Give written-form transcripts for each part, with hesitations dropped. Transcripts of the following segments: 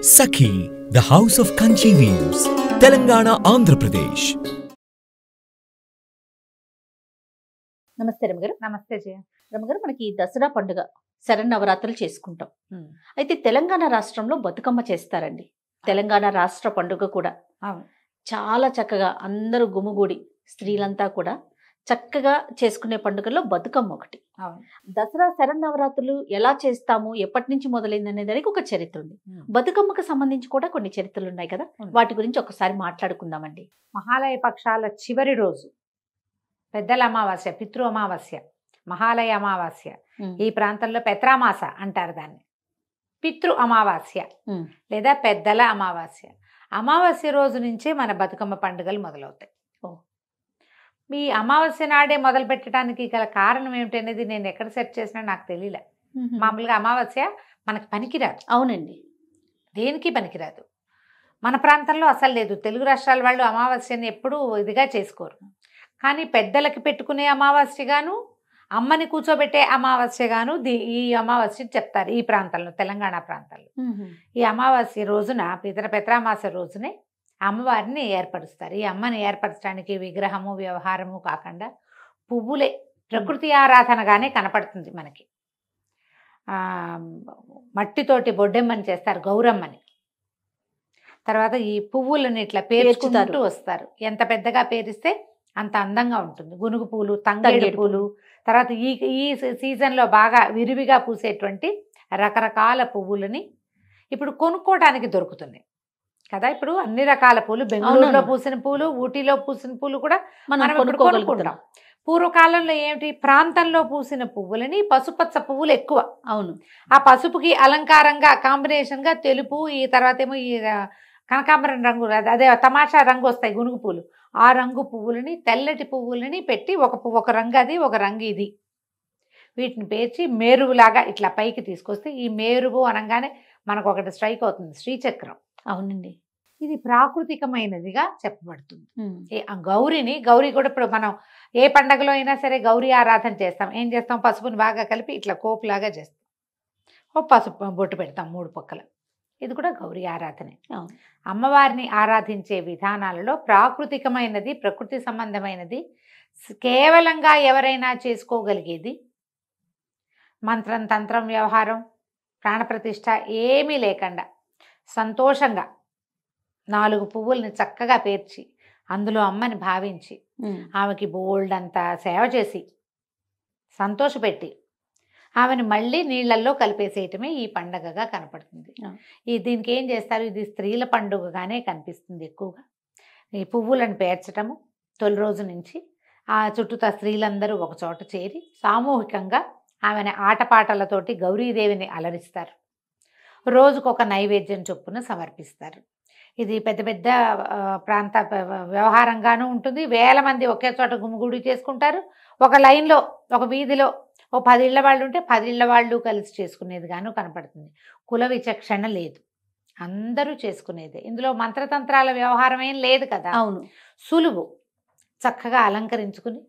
Sakhi, the House of Kanchi Weaves, Telangana, Andhra Pradesh. నమస్తే రమగారు. నమస్తే జయ. రమగారు, మనకి ఈ దసరా పండుగ శరన్నవరాత్రులు చేసుకుంటాం. అయితే తెలంగాణ రాష్ట్రంలో బతుకమ్మ చేస్తారండి. తెలంగాణ రాష్ట్ర పండుగ కూడా అవును, చాలా చక్కగా అందరూ గుమిగూడి స్త్రీలంతా కూడా చక్కగా చేసుకునే పండుగల్లో బతుకమ్మ ఒకటి. అవును. దసరా శరన్నవరాత్రులు ఎలా చేస్తాము, ఎప్పటి నుంచి మొదలైంది అనే దానికి ఒక చరిత్ర ఉంది. బతుకమ్మకు సంబంధించి కూడా కొన్ని చరిత్రలు ఉన్నాయి కదా, వాటి గురించి ఒకసారి మాట్లాడుకుందామండి. మహాలయ పక్షాల చివరి రోజు పెద్దల అమావాస్య, పితృ అమావాస్య, మహాలయ అమావాస్య. ఈ ప్రాంతంలో పెత్రామాస అంటారు దాన్ని. పితృ అమావాస్య లేదా పెద్దల అమావాస్య. అమావాస్య రోజు నుంచే మన బతుకమ్మ పండుగలు మొదలవుతాయి. ఈ అమావాస్య నాడే మొదలు పెట్టడానికి గల కారణం ఏమిటనేది నేను ఎక్కడ సెర్చ్ చేసినా నాకు తెలియలే. మామూలుగా అమావాస్య మనకు పనికిరాదు. అవునండి, దేనికి పనికిరాదు. మన ప్రాంతంలో అసలు లేదు. తెలుగు రాష్ట్రాల వాళ్ళు అమావాస్యని ఎప్పుడూ ఇదిగా చేసుకోరు. కానీ పెద్దలకి పెట్టుకునే అమావాస్యగాను, అమ్మని కూర్చోబెట్టే అమావాస్యగాను ఈ అమావాస్య చెప్తారు ఈ ప్రాంతంలో, తెలంగాణ ప్రాంతాల్లో. ఈ అమావాస్య రోజున పెత్రామాస రోజునే అమ్మవారిని ఏర్పరుస్తారు. ఈ అమ్మని ఏర్పరచడానికి విగ్రహము వ్యవహారము కాకుండా పువ్వులే ప్రకృతి ఆరాధనగానే కనపడుతుంది మనకి. మట్టితోటి బొడ్డెమ్మని చేస్తారు, గౌరమ్మని. తర్వాత ఈ పువ్వులను ఇట్లా పేర్చుకుంటూ వస్తారు. ఎంత పెద్దగా పేరిస్తే అంత అందంగా ఉంటుంది. గునుగు పూలు, తంగేడు పూలు, తర్వాత ఈ సీజన్లో బాగా విరివిగా పూసేటువంటి రకరకాల పువ్వులని ఇప్పుడు కొనుక్కోవడానికి దొరుకుతున్నాయి కదా. ఇప్పుడు అన్ని రకాల పూలు, బెంగళూరులో పూసిన పూలు, ఊటీలో పూసిన పూలు కూడా మనం కొనుక్కుంటాం. పూర్వకాలంలో ఏమిటి, ప్రాంతంలో పూసిన పువ్వులని పసుపచ్చ పువ్వులు ఎక్కువ. అవును, ఆ పసుపుకి అలంకారంగా కాంబినేషన్గా తెలుపు, ఈ తర్వాత ఏమో ఈ కనకాంబరం రంగు, అదే తమాషా రంగు వస్తాయి గునుగు పూలు. ఆ రంగు పువ్వులని, తెల్లటి పువ్వులని పెట్టి ఒక రంగు అది, ఒక రంగు ఇది, వీటిని పేర్చి మేరువులాగా ఇట్లా పైకి తీసుకొస్తే ఈ మేరువు అనగానే మనకు ఒకటి స్ట్రైక్ అవుతుంది, శ్రీచక్రం. అవునండి, ఇది ప్రాకృతికమైనదిగా చెప్పబడుతుంది. గౌరీ కూడా ఇప్పుడు మనం ఏ పండగలో అయినా సరే గౌరీ ఆరాధన చేస్తాం. ఏం చేస్తాం, పసుపుని బాగా కలిపి ఇట్లా కోపులాగా చేస్తాం, ఓ పసుపు బొట్టు పెడతాం 3 పక్కల. ఇది కూడా గౌరీ ఆరాధనే. అమ్మవారిని ఆరాధించే విధానాలలో ప్రాకృతికమైనది, ప్రకృతి సంబంధమైనది, కేవలంగా ఎవరైనా చేసుకోగలిగేది. మంత్రం, తంత్రం, వ్యవహారం, ప్రాణప్రతిష్ఠ ఏమీ లేకుండా సంతోషంగా 4 పువ్వుల్ని చక్కగా పేర్చి అందులో అమ్మని భావించి ఆమెకి బోల్డ్ అంతా సేవ చేసి సంతోషపెట్టి ఆమెను మళ్ళీ నీళ్ళల్లో కలిపేసేయటమే ఈ పండగగా కనపడుతుంది. దీనికి ఏం చేస్తారు, ఇది స్త్రీల పండుగగానే కనిపిస్తుంది ఎక్కువగా. ఈ పువ్వులను పేర్చటము తొలి రోజు నుంచి ఆ చుట్టూతా స్త్రీలందరూ ఒక చోట చేరి సామూహికంగా ఆమెను ఆటపాటలతోటి గౌరీదేవిని అలరిస్తారు. రోజుకొక నైవేద్యం చొప్పున సమర్పిస్తారు. ఇది పెద్ద పెద్ద ప్రాంత వ్యవహారంగానూ ఉంటుంది. వేల మంది ఒకే చోట గుమిగూడి చేసుకుంటారు. ఒక లైన్లో, ఒక వీధిలో ఓ 10 ఇళ్ల వాళ్ళు ఉంటే 10 ఇళ్ల వాళ్ళు కలిసి చేసుకునేది గాను కనపడుతుంది. కుల విచక్షణ లేదు, అందరూ చేసుకునేదే. ఇందులో మంత్రతంత్రాల వ్యవహారం ఏం లేదు కదా. అవును, సులువు. చక్కగా అలంకరించుకుని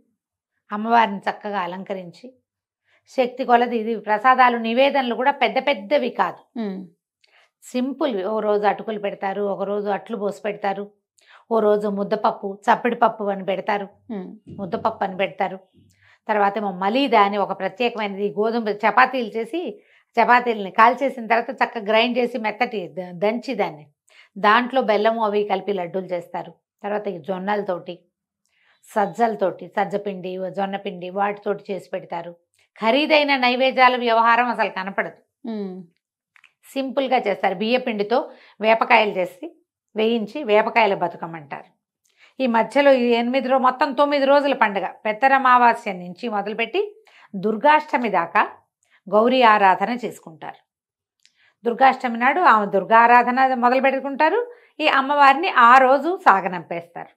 అమ్మవారిని చక్కగా అలంకరించి శక్తి కొలది ఇది ప్రసాదాలు, నివేదనలు కూడా పెద్ద పెద్దవి కాదు, సింపుల్. ఓ రోజు అటుకులు పెడతారు, ఒక రోజు అట్లు పోసి పెడతారు, ఓ రోజు ముద్దపప్పు, చప్పిడి పప్పు అని పెడతారు, ముద్దపప్పు అని పెడతారు. తర్వాత ఏమో మలీదా అని ఒక ప్రత్యేకమైనది, గోధుమ చపాతీలు చేసి చపాతీలని కాల్చేసిన తర్వాత చక్కగా గ్రైండ్ చేసి మెత్తటి దంచి దాంట్లో బెల్లము అవి కలిపి లడ్డూలు చేస్తారు. తర్వాత ఈ జొన్నలతోటి, సజ్జలతోటి, సజ్జపిండి, జొన్నపిండి వాటితోటి చేసి పెడతారు. ఖరీదైన నైవేద్యాల వ్యవహారం అసలు కనపడదు, సింపుల్గా చేస్తారు. బియ్యపిండితో వేపకాయలు చేసి వేయించి వేపకాయల బతుకమ్మంటారు. ఈ మధ్యలో ఈ 8 మొత్తం 9 రోజుల పండుగ. పెత్తరమావాస్య నుంచి మొదలుపెట్టి దుర్గాష్టమి దాకా గౌరీ ఆరాధన చేసుకుంటారు. దుర్గాష్టమి నాడు ఆమె దుర్గారాధన మొదలు పెట్టుకుంటారు. ఈ అమ్మవారిని ఆ రోజు సాగనంపేస్తారు.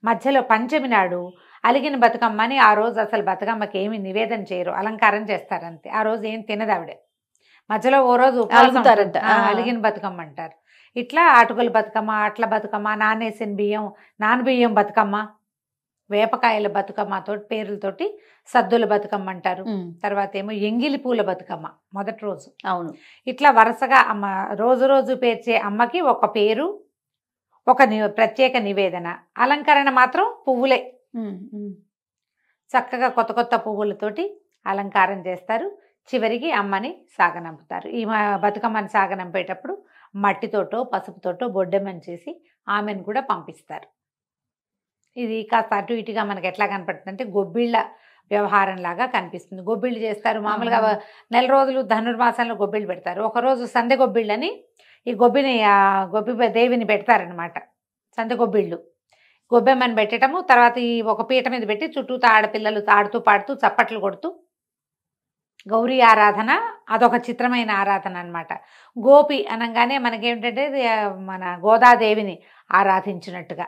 మధ్యలో పంచమి నాడు అలిగిన బతుకమ్మని, ఆ రోజు అసలు బతుకమ్మకి ఏమి నివేదన చేయరు, అలంకారం చేస్తారు అంతే. ఆ రోజు ఏం తినదావిడే. మధ్యలో ఓ రోజు అలిగిన బతుకమ్మ అంటారు. ఇట్లా అటుకుల బతుకమ్మ, అట్ల బతుకమ్మ, నానేసిన బియ్యం, నానబియ్యం బతుకమ్మ, వేపకాయల బతుకమ్మతో పేర్లతోటి సద్దుల బతుకమ్మ అంటారు. తర్వాత ఏమో ఎంగిలి పూల బతుకమ్మ మొదటి రోజు. అవును. ఇట్లా వరుసగా అమ్మ రోజు రోజు పేర్చే అమ్మకి ఒక పేరు, ఒక ప్రత్యేక నివేదన. అలంకరణ మాత్రం పువ్వులే, చక్కగా కొత్త కొత్త పువ్వులతోటి అలంకారం చేస్తారు. చివరికి అమ్మని సాగనంపుతారు. ఈ బతుకమ్మని సాగనంపేటప్పుడు మట్టితోటో పసుపుతోటో బొడ్డెమ్మని చేసి ఆమెను కూడా పంపిస్తారు. ఇది కాస్త అటు ఇటుగా మనకి ఎట్లా కనపడుతుంది అంటే గొబ్బిళ్ళ వ్యవహారం లాగా కనిపిస్తుంది. గొబ్బిళ్ళు చేస్తారు మామూలుగా. నెల రోజులు ధనుర్మాసంలో గొబ్బిళ్ళు పెడతారు. ఒకరోజు సందె గొబ్బిళ్ళని ఈ గొబ్బి దేవిని పెడతారనమాట. సందె గొబ్బిళ్ళు గొబ్బెమ్మని పెట్టడము. తర్వాత ఈ ఒక పీట మీద పెట్టి చుట్టూ ఆడపిల్లలు ఆడుతూ పాడుతూ చప్పట్లు కొడుతూ గౌరీ ఆరాధన. అదొక చిత్రమైన ఆరాధన అనమాట. గోపి అనగానే మనకేమిటంటే మన గోదాదేవిని ఆరాధించినట్టుగా.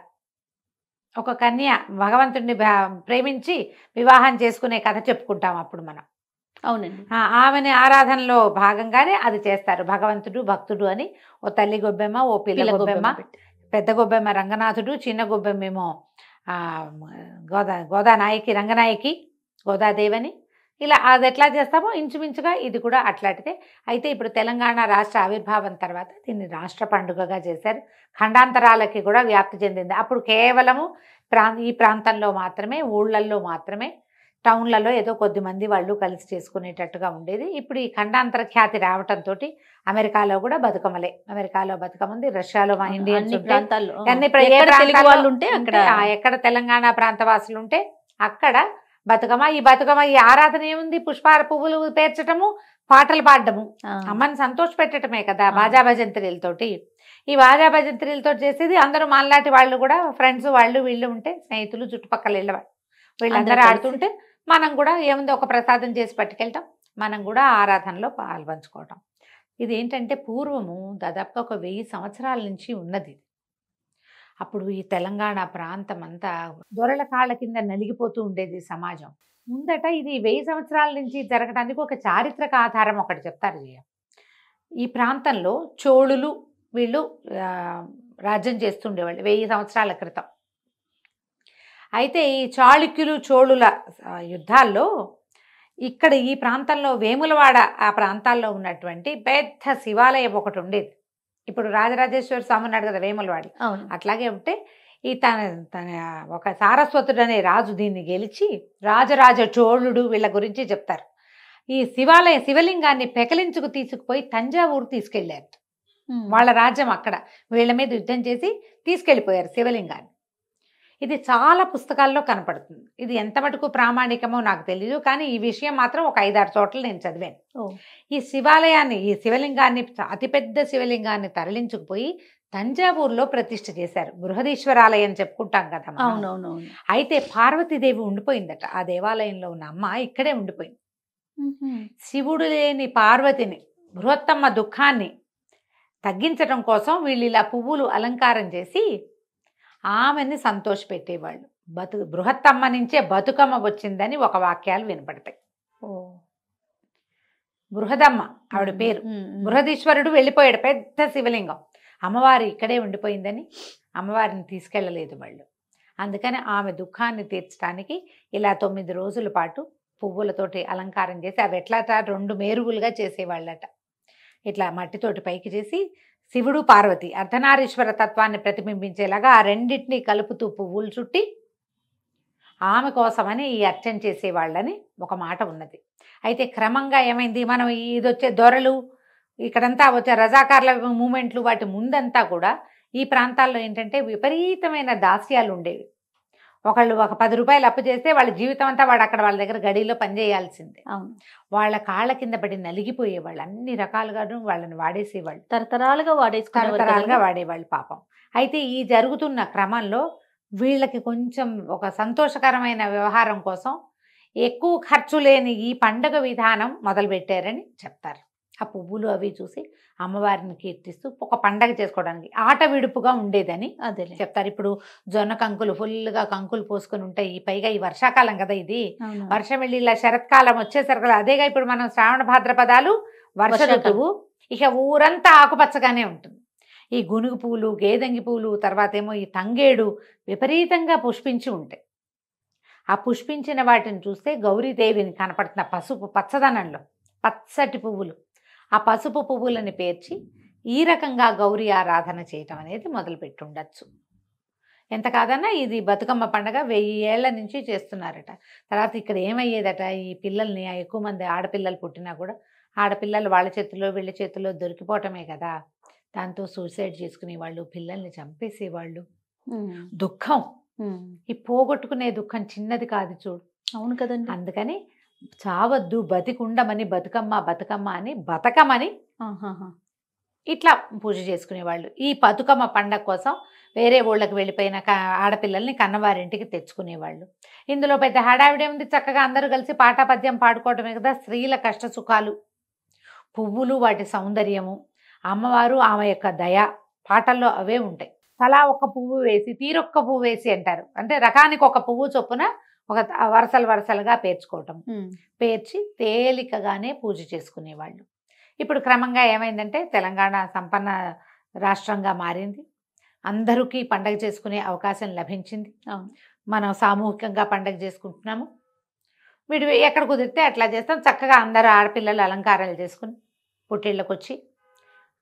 ఒక కన్య భగవంతుడిని ప్రేమించి వివాహం చేసుకునే కథ చెప్పుకుంటాం అప్పుడు మనం. అవునండి. ఆమెని ఆరాధనలో భాగంగానే అది చేస్తారు. భగవంతుడు భక్తుడు అని ఓ తల్లి గొబ్బెమ్మ, ఓ పిల్ల గొబ్బెమ్మ, పెద్ద గొబ్బెమ్మ రంగనాథుడు, చిన్న గొబ్బెమ్మేమో గోదానాయకి రంగనాయకి గోదాదేవని. ఇలా అది ఎట్లా చేస్తామో ఇంచుమించుగా ఇది కూడా అట్లాంటిదే. అయితే ఇప్పుడు తెలంగాణ రాష్ట్ర ఆవిర్భావం తర్వాత దీన్ని రాష్ట్ర పండుగగా చేశారు. ఖండాంతరాలకి కూడా వ్యాప్తి చెందింది. అప్పుడు కేవలము ఈ ప్రాంతంలో మాత్రమే, ఊళ్ళల్లో మాత్రమే, టౌన్లలో ఏదో కొద్ది మంది వాళ్ళు కలిసి చేసుకునేటట్టుగా ఉండేది. ఇప్పుడు ఈ ఖండాంతర ఖ్యాతి రావటంతో అమెరికాలో కూడా బతుకమ్మలే. అమెరికాలో బతుకమ్మ ఉంది, రష్యాలో మా ఇండియన్స్ ఎక్కడ తెలంగాణ ప్రాంతవాసులు ఉంటే అక్కడ బతుకమ్మ. ఈ బతుకమ్మ ఈ ఆరాధన ఏముంది? పుష్పాల పువ్వులు పేర్చటము, పాటలు పాడటము, అమ్మని సంతోష పెట్టడమే కదా బాజా భజంత్రీలతోటి. ఈ బాజా భజంత్రీలతో చేసేది అందరూ మనలాంటి వాళ్ళు కూడా, ఫ్రెండ్స్ వాళ్ళు వీళ్ళు ఉంటే, స్నేహితులు చుట్టుపక్కల వెళ్ళేవాళ్ళు, వీళ్ళందరూ ఆడుతుంటే మనం కూడా ఏముంది ఒక ప్రసాదం చేసి పట్టుకెళ్ళటం, మనం కూడా ఆరాధనలో పాల్పంచుకోవటం. ఇది ఏంటంటే పూర్వము దాదాపుగా ఒక 1000 సంవత్సరాల నుంచి ఉన్నది. అప్పుడు ఈ తెలంగాణ ప్రాంతం అంతా దొరల కాళ్ళ కింద నలిగిపోతూ ఉండేది సమాజం. ముందట ఇది 1000 సంవత్సరాల నుంచి జరగడానికి ఒక చారిత్రక ఆధారం ఒకటి చెప్తారు. ఈ ప్రాంతంలో చోళులు వీళ్ళు రాజ్యం చేస్తుండేవాళ్ళు 1000 సంవత్సరాల క్రితం. అయితే ఈ చాళుక్యులు చోళుల యుద్ధాల్లో ఇక్కడ ఈ ప్రాంతంలో వేములవాడ ఆ ప్రాంతాల్లో ఉన్నటువంటి పెద్ద శివాలయం ఒకటి ఉండేది. ఇప్పుడు రాజరాజేశ్వర స్వామి ఉన్నాడు కదా వేములవాడి, అట్లాగే ఉంటే ఈ తన ఒక సారస్వతుడు అనే రాజు దీన్ని గెలిచి రాజరాజ చోళుడు వీళ్ళ గురించి చెప్తారు. ఈ శివలింగాన్ని పెకలించుకు తీసుకుపోయి తంజావూరు తీసుకెళ్లారు. వాళ్ళ రాజ్యం అక్కడ వీళ్ళ మీద యుద్ధం చేసి తీసుకెళ్ళిపోయారు శివలింగాన్ని. ఇది చాలా పుస్తకాల్లో కనపడుతుంది. ఇది ఎంత మటుకు ప్రామాణికమో నాకు తెలియదు, కానీ ఈ విషయం మాత్రం ఒక 5-6 చోట్ల నేను చదివాను. ఈ శివాలయాన్ని, ఈ శివలింగాన్ని, అతిపెద్ద శివలింగాన్ని తరలించుకుపోయి తంజావూరులో ప్రతిష్ఠ చేశారు. బృహదీశ్వరాలయం చెప్పుకుంటాం కదా. అవునవును. అయితే పార్వతీదేవి ఉండిపోయిందట ఆ దేవాలయంలో ఉన్న అమ్మ, ఇక్కడే ఉండిపోయింది. శివుడు లేని పార్వతిని, బృహత్తమ్మ దుఃఖాన్ని తగ్గించడం కోసం వీళ్ళు ఇలా పువ్వులు అలంకారం చేసి ఆమెని సంతోషపెట్టేవాళ్ళు. బృహత్తమ్మ నుంచే బతుకమ్మ వచ్చిందని ఒక వాక్యాలు వినపడతాయి. బృహదమ్మ ఆవిడ పేరు. బృహదీశ్వరుడు వెళ్ళిపోయాడు, పెద్ద శివలింగం. అమ్మవారు ఇక్కడే ఉండిపోయిందని అమ్మవారిని తీసుకెళ్ళలేదు వాళ్ళు. అందుకని ఆమె దుఃఖాన్ని తీర్చడానికి ఇలా 9 రోజుల పాటు పువ్వులతోటి అలంకారం చేసి, అవి ఎట్లాట 2 మేరుగులుగా చేసేవాళ్ళట. ఇట్లా మట్టితోటి పైకి చేసి శివుడు పార్వతి అర్ధనారీశ్వర తత్వాన్ని ప్రతిబింబించేలాగా ఆ రెండింటినీ కలుపుతూ పువ్వులు చుట్టి ఆమె కోసమని ఈ అర్చన చేసేవాళ్ళని ఒక మాట ఉన్నది. అయితే క్రమంగా ఏమైంది, మనం ఇది వచ్చే దొరలు ఇక్కడంతా వచ్చే రజాకార్ల మూమెంట్లు వాటి ముందంతా కూడా ఈ ప్రాంతాల్లో ఏంటంటే విపరీతమైన దాస్యాలు ఉండేవి. ఒకళ్ళు ఒక 10 రూపాయలు అప్పు చేస్తే వాళ్ళ జీవితం అంతా వాడు అక్కడ వాళ్ళ దగ్గర గడిలో పనిచేయాల్సిందే. వాళ్ళ కాళ్ళ కింద పడి నలిగిపోయేవాళ్ళు, అన్ని రకాలుగాను వాళ్ళని వాడేసేవాళ్ళు, తరతరాలుగా వాడేవాళ్ళు పాపం. అయితే ఈ జరుగుతున్న క్రమంలో వీళ్ళకి కొంచెం ఒక సంతోషకరమైన వ్యవహారం కోసం ఎక్కువ ఖర్చు లేని ఈ పండగ విధానం మొదలుపెట్టారని చెప్తారు. ఆ పువ్వులు అవి చూసి అమ్మవారిని కీర్తిస్తూ ఒక పండగ చేసుకోవడానికి ఆట విడుపుగా ఉండేదని అదే చెప్తారు. ఇప్పుడు జొన్న కంకులు ఫుల్గా కంకులు పోసుకొని ఉంటాయి. పైగా ఈ వర్షాకాలం కదా, ఇది వర్షం వెళ్ళి ఇలా శరత్కాలం వచ్చేసరికి అదేగా ఇప్పుడు మనం శ్రావణ భాద్రపదాలు వర్ష ఋతువు, ఇక ఊరంతా ఆకుపచ్చగానే ఉంటుంది. ఈ గునుగు పూలు, గేదంగి పూలు, తర్వాత ఏమో ఈ తంగేడు విపరీతంగా పుష్పించి ఉంటాయి. ఆ పుష్పించిన వాటిని చూస్తే గౌరీదేవిని కనపడుతున్న పసుపు పచ్చదనంలో పచ్చటి పువ్వులు, ఆ పసుపు పువ్వులని పేర్చి ఈ రకంగా గౌరీ ఆరాధన చేయటం అనేది మొదలుపెట్టి ఉండొచ్చు. ఎంత కాదన్నా ఇది బతుకమ్మ పండగ 1000 ఏళ్ల నుంచి చేస్తున్నారట. తర్వాత ఇక్కడ ఏమయ్యేదట, ఈ పిల్లల్ని ఎక్కువ మంది ఆడపిల్లలు పుట్టినా కూడా ఆడపిల్లలు వాళ్ళ చేతుల్లో వీళ్ళ చేతుల్లో దొరికిపోవటమే కదా, దాంతో సూసైడ్ చేసుకునేవాళ్ళు, పిల్లల్ని చంపేసేవాళ్ళు. దుఃఖం, ఈ పోగొట్టుకునే దుఃఖం చిన్నది కాదు చూడు. అవును కదండి. అందుకని చావద్దు బతికుండమని బతుకమ్మ బతుకమ్మ అని బతకమని ఇట్లా పూజ చేసుకునేవాళ్ళు. ఈ బతుకమ్మ పండగ కోసం వేరే ఊళ్ళకి వెళ్ళిపోయిన ఆడపిల్లల్ని కన్నవారింటికి తెచ్చుకునేవాళ్ళు. ఇందులో పెద్ద హడావిడే ఉంది, చక్కగా అందరూ కలిసి పాఠాపద్యం పాడుకోవటమే కదా. స్త్రీల కష్ట సుఖాలు, పువ్వులు వాటి సౌందర్యము, అమ్మవారు ఆమె యొక్క దయ, పాటల్లో అవే ఉంటాయి. తలా ఒక పువ్వు వేసి తీరొక్క పువ్వు వేసి అంటారు, అంటే రకానికి ఒక పువ్వు చొప్పున ఒక వరసలు వరసలుగా పేర్చుకోవటం. పేర్చి తేలికగానే పూజ చేసుకునేవాళ్ళు. ఇప్పుడు క్రమంగా ఏమైందంటే తెలంగాణ సంపన్న రాష్ట్రంగా మారింది, అందరికీ పండగ చేసుకునే అవకాశం లభించింది. మనం సామూహికంగా పండగ చేసుకుంటున్నాము. వీడు ఎక్కడ కుదిరితే అట్లా చేస్తాం. చక్కగా అందరూ ఆడపిల్లలు అలంకారాలు చేసుకుని పుట్టిళ్ళకి వచ్చి,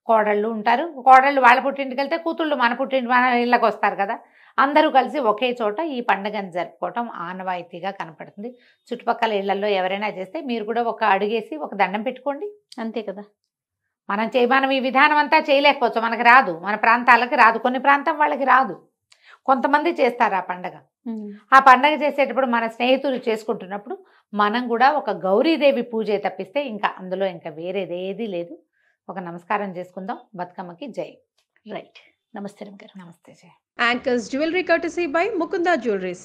కోడళ్ళు ఉంటారు, కోడళ్ళు వాళ్ళ పుట్టింటికి వెళ్తే కూతుళ్ళు మన ఇళ్ళకి వస్తారు కదా. అందరూ కలిసి ఒకే చోట ఈ పండుగను జరుపుకోవటం ఆనవాయితీగా కనపడుతుంది. చుట్టుపక్కల ఇళ్లలో ఎవరైనా చేస్తే మీరు కూడా ఒక అడుగేసి ఒక దండం పెట్టుకోండి, అంతే కదా. మనం ఈ విధానం అంతా చేయలేకపోవచ్చు, మనకు రాదు, మన ప్రాంతాలకి రాదు, కొన్ని ప్రాంతం వాళ్ళకి రాదు, కొంతమంది చేస్తారు ఆ పండగ. ఆ పండగ చేసేటప్పుడు మన స్నేహితులు చేసుకుంటున్నప్పుడు మనం కూడా ఒక గౌరీదేవి పూజ తప్పిస్తే ఇంకా అందులో ఇంకా వేరేదేది లేదు. ఒక నమస్కారం చేసుకుందాం. బతుకమ్మకి జై. రైట్. నమస్తే రమ్య గారు. నమస్తే జై. Anchors Jewelry courtesy by Mukunda Jewelries.